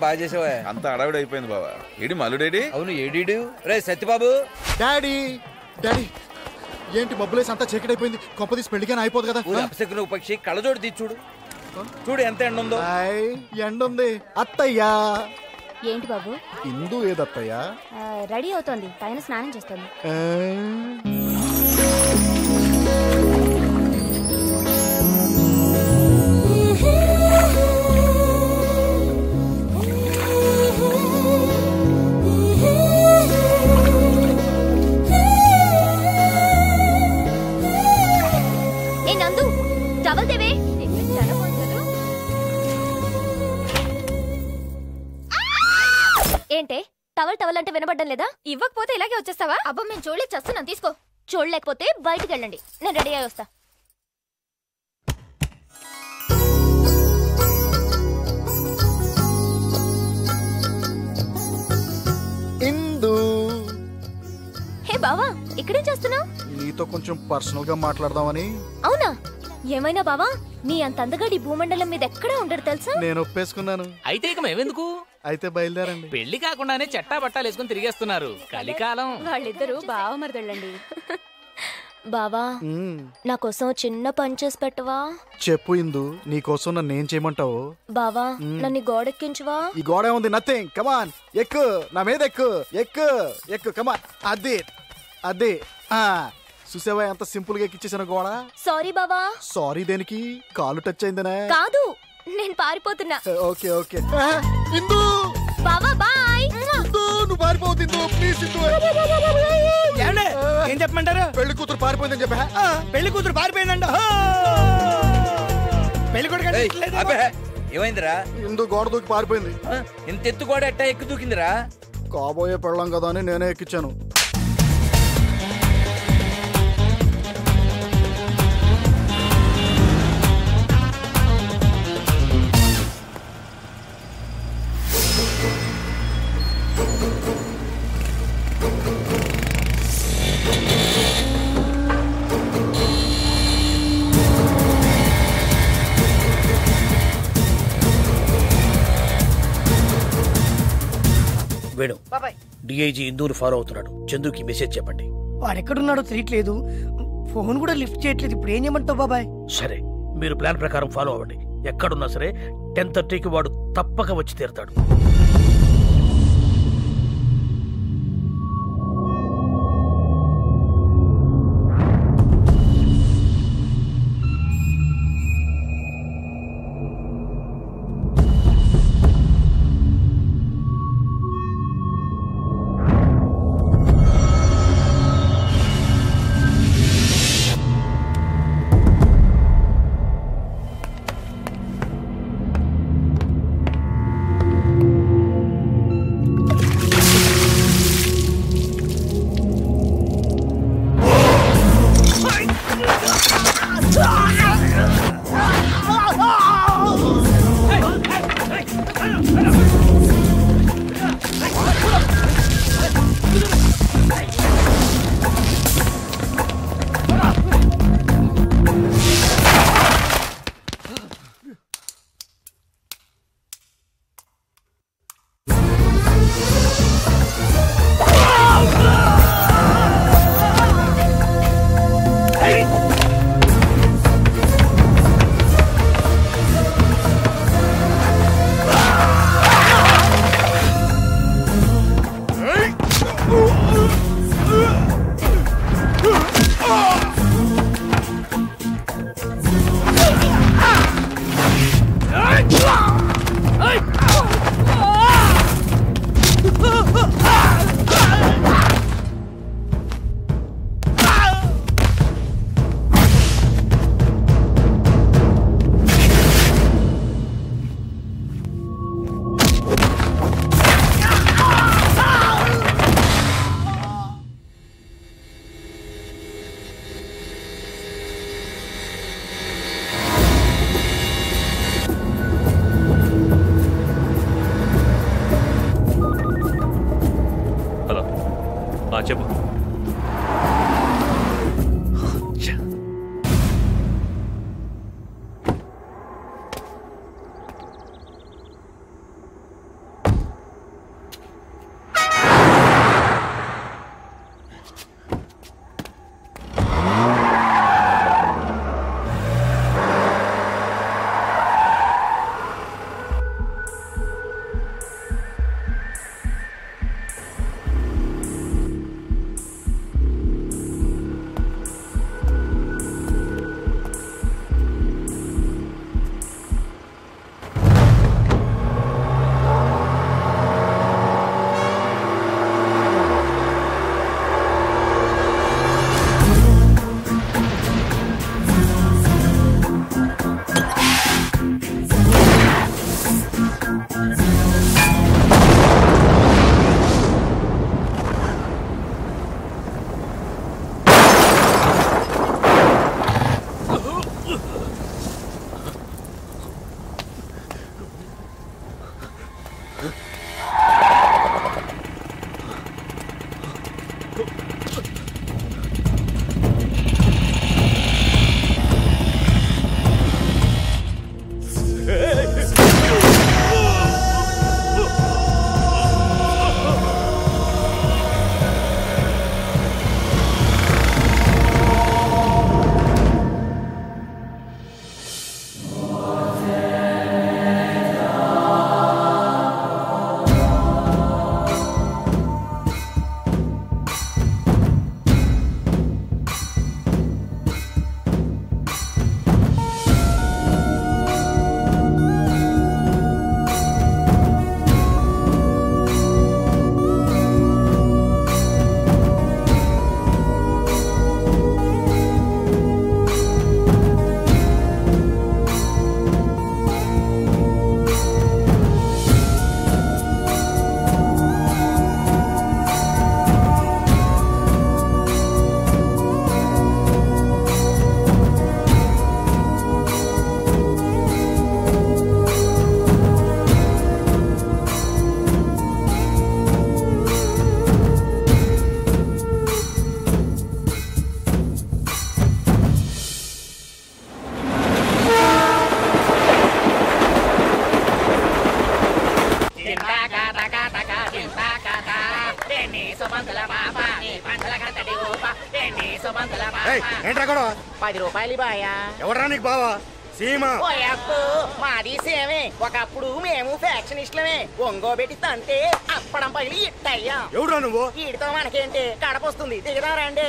బాగా చేసావా? అంత అడవిడి అయిపోయింది బాబా. ఏడి మల్లుడేడి? అవును ఏడీడు. రే సత్యబాబు. డాడీ డాడీ ఏంటి మబ్బులేసి అంతా చీకటైపోయింది. కొంపదీసి పెళ్లిగానే అయిపోదు కదా. అపశకున పక్షి కళ్ళజోడు తీసి చూడు. చూడు ఎంత ఎండ ఉందో. ఎండ ఉంది. అత్తయ్యా. ఏంటి బాబు? ఇందు ఏదత్తయ్యా? రెడీ అవుతోంది, పైన స్నానం చేస్తుంది. ఏంటే టవల్ టవల్ అంటే వినబడ్డం లేదా? ఇవ్వకపోతే ఇలాగే వచ్చేస్తావా? అబ్బా మేము చూడలేక చేస్తున్నాం, తీసుకో. చూడలేకపోతే బయటికి వెళ్ళండి, నేను రెడీ అయ్యి వస్తా. ఇందు. హే బావా, ఇక్కడేం చేస్తున్నావు? నీతో కొంచెం పర్సనల్ గా మాట్లాడదామని. అవునా? ఏమైనా బావా, నీ అంత అందగాడి భూమండలం మీద ఎక్కడా ఉండడు తెలుసా? నేను ఒప్పేసుకున్నాను. అయితే ఇక మేమెందుకు? అయితే బయలుదేరండి. పెళ్లి కాకుండానే చట్టా బట్టాలు వేసుకుని తిరిగేస్తున్నారు. కలికాలం. వాళ్ళిద్దరూ బావ మరదళ్ళండి. బావా, నా కోసం చిన్న పని చేసి పెట్టవా? చెప్పు ఇందు, నీ కోసం నన్ను ఏం చేయమంటావు? బావా, నన్ను గోడెక్కించవా? ఈ గోడ ఉంది, నథింగ్. కమాన్, ఎక్కు, నా మీద ఎక్కు, ఎక్కు ఎక్కు, కమాన్. అదే అదే. చూసావా ఎంత సింపుల్ గా ఎక్కిచ్చేసిన గోడ? సారీ బావా. సారీ దేనికి? కాలు టచ్ అయిందనే. కాదు, నేను పారిపోతున్నా. Okay okay. ఇందు బావా బాయ్. నువ్వు పారిపోవద్దు ఇందు, ప్లీజ్ ఇందు. ఏం చెప్పమంటారు? పెళ్లి కూతురు పారిపోయిందని చెప్పా. పెళ్లి కూతురు పారిపోయిందంట. పెళ్లి కొడుకు ఏమైందిరా? ఇందు గోడ దూకి పారిపోయింది. ఇంత ఎత్తు గోడ ఎట్టా ఎక్కు దూకిందిరా? కాబోయే పెళ్ళం కదా అని నేనే ఎక్కించాను. వేణు, డిఐజీ ఇందూరు ఫాలో అవుతున్నాడు. చందుకి మెసేజ్ చెప్పండి. వాడెక్కడున్నాడో తెలియట్లేదు, ఫోన్ కూడా లిఫ్ట్ చేయట్లేదు. ఇప్పుడు ఏం చేయమంటావు బాబాయ్? సరే, మీరు ప్లాన్ ప్రకారం ఫాలో అవ్వండి. ఎక్కడున్నా సరే 10:30కి వాడు తప్పక వచ్చి తీరుతాడు. చెప్పు. ఏంట్రా గొడవ? 10 రూపాయలు బాయా. ఎవడరా నీకు బావా? సీమా మాది సేమే. ఒకప్పుడు మేము ఫ్యాక్షనిస్టులమే. ఒంగోబెట్టి తంటే అప్పడం పగిలి ఇట్టయ్యా. ఎవడురా నువ్వు? వీడితో మనకేంటి, కడపొస్తుంది. దిగదారండి.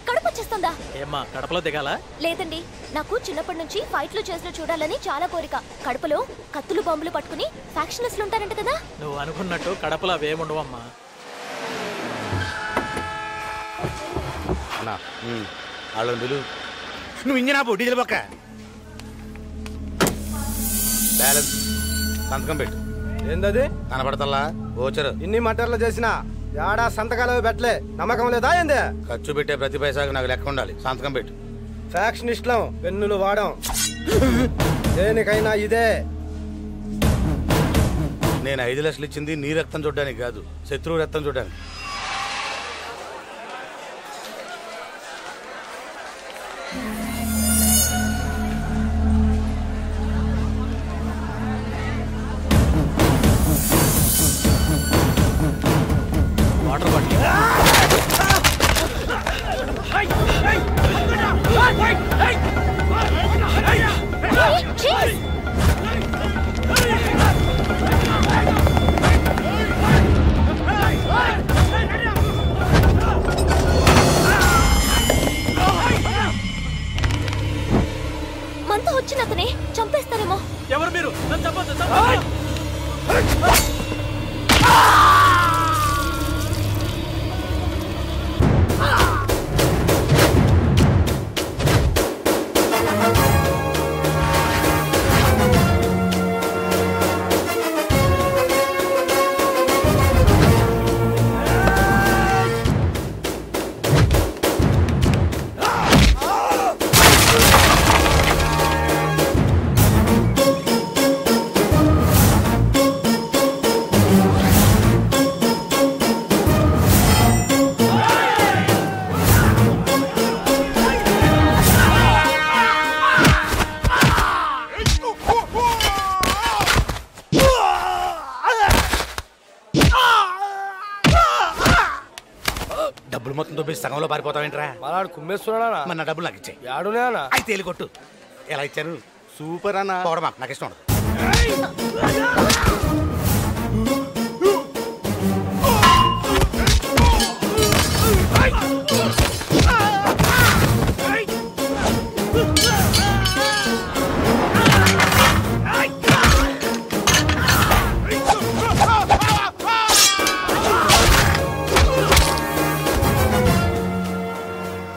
కడుపు వచ్చేస్తుందా? ఏమ్మా కడపలో దిగాల? లేదండి, నాకు చిన్నప్పటి నుంచి ఫైట్లు చేసిన చూడాలని చాలా కోరిక. కడపలో కత్తులు బాంబులు పట్టుకుని ఫ్యాక్షనిస్టులు ఉంటారంట కదా. నువ్వు అనుకున్నట్టు కడపలో అవేముండవమ్మా. నువ్వు ఇంజనా పో, డీజిల్ పక్క. బ్యాలెన్స్ సంతకం పెట్టు. ఏందది? కనపడతల్లా ఓచరు. ఇన్ని మటర్లు చేసినా యాడా సంతకాలు పెట్టలే. నమ్మకం లేదా ఏంది? ఖర్చు పెట్టే ప్రతి పైసాకు నాకు లెక్క ఉండాలి. సంతకం పెట్టు. ఫ్యాక్షనిస్టులం, పెన్నులు వాడం. దేనికైనా ఇదే. నేను 5 లక్షలు ఇచ్చింది నీ రక్తం చూడడానికి కాదు, శత్రువు రక్తం చూడడానికి. Water bottle. మనతో వచ్చిన అతనే చంపేస్తారేమో. ఎవరు మీరు? నన్ను చంపొద్దు. డబ్బులు మొత్తం తోపేసి సగంలో పారిపోతావేంట్రా? మలాడు కుమ్మేస్తున్నాడా? మన డబ్బులు నాకు ఇచ్చాయి. యాడునేనా? అయితే తేలి కొట్టు. ఎలా ఇచ్చారు? సూపర్ అన్న. పోవడమా, నాకు ఇష్టం ఉండదు.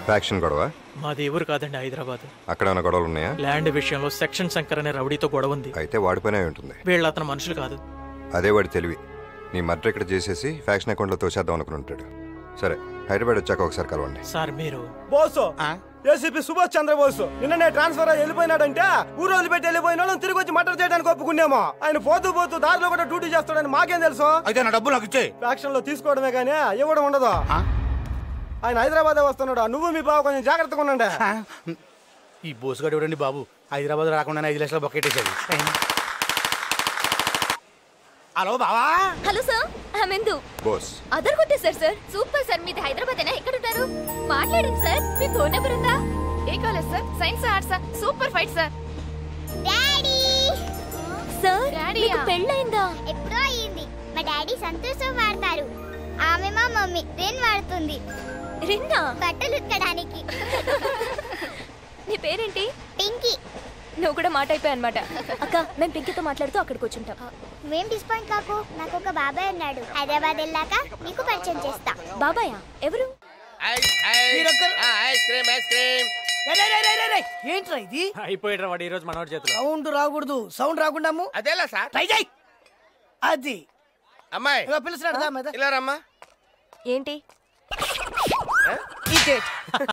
ఫ్యాక్షన్ గొడవ? మాది ఊరు కాదండి, హైదరాబాద్. అక్కడ ఏమైనా గొడవలు ఉన్నాయా? ల్యాండ్ విషయంలో సెక్షన్ శంకర్ అనే రౌడీతో గొడవ ఉంది. అయితే వాడిపోయినా ఉంటుంది. వీళ్ళు అతను మనుషులు కాదు. అదే వాడి తెలివి. నీ మర్డర్ ఇక్కడ చేసేసి ఫ్యాక్షన్ అకౌంట్లో తోసేద్దాం అనుకుని ఉంటాడు. సరే, హైదరాబాద్ వచ్చాక ఒకసారి కలవండి. సార్ మీరు బోసు ఏసీపీ సుభాష్ చంద్రబోస్ నిన్ననే ట్రాన్స్ఫర్ అయ్యి వెళ్ళిపోయినాడంటే ఊరు వదిలిపెట్టి వెళ్ళిపోయినా తిరిగి వచ్చి మర్డర్ చేయడానికి ఒప్పుకున్నామో. ఆయన పోతూ పోతూ దారిలో కూడా డ్యూటీ చేస్తాడని మాకేం తెలుసు? అయితే నా డబ్బులు నాకు ఇచ్చాయి. ఫ్యాక్షన్ లో తీసుకోవడమే కానీ ఇవ్వడం ఉండదు. ఆయన హైదరాబాద్ వస్తున్నాడు. నువ్వు మీ బావ కొంచెం జాగ్రత్తగా ఉండండి. ఈ బోసుగాడు ఎవడండి బాబు? హైదరాబాద్ రాకుండా 5 లక్షలు బొక్కెట్టేశాడు. హలో బావా. హలో సార్, ఇందు బోస్ అదర్ కొట్టేశారు సార్. Super sir. మీది హైదరాబాదేనా? ఎక్కడ ఉంటారు? మాట్లాడండి సార్. మీ ఫోన్ నెంబర్ ఉందా? ఏ college sir? Science arts? Super fight sir. Daddy sir, మీకు పెళ్ళైందా? ఎప్పుడో అయ్యింది. మా డాడీ సంతోషం వాడతారు. ఆమె మా మమ్మీ రెన్ వాడుతుంది. రిన్నా? బట్టలు ఉతకడానికి. నీ పేరేంటి? పింకీ. నువ్వు కూడా మాట అయిపోయా అనమాట. అక్క, మేము పింకీతో మాట్లాడుతూ అక్కడికి వచ్చుంటాం. మేం డిస్పాయింట్ కాకు. నాకు ఒక బాబాయ్ ఉన్నాడు. హైదరాబాద్ వెళ్ళాక నీకు పరిచయం చేస్తా. బాబాయా? ఎవరు? ఏంట్రా ఇది? అయిపోయాడు వాడు ఈ రోజు మనోడి చేతిలో. సౌండ్ రాకూడదు. సౌండ్ రాకుండా అదేలా సార్? ట్రై చేయి. అది అమ్మాయి పిలుస్తున్నాడు. ఇలా రమ్మా. ఏంటి?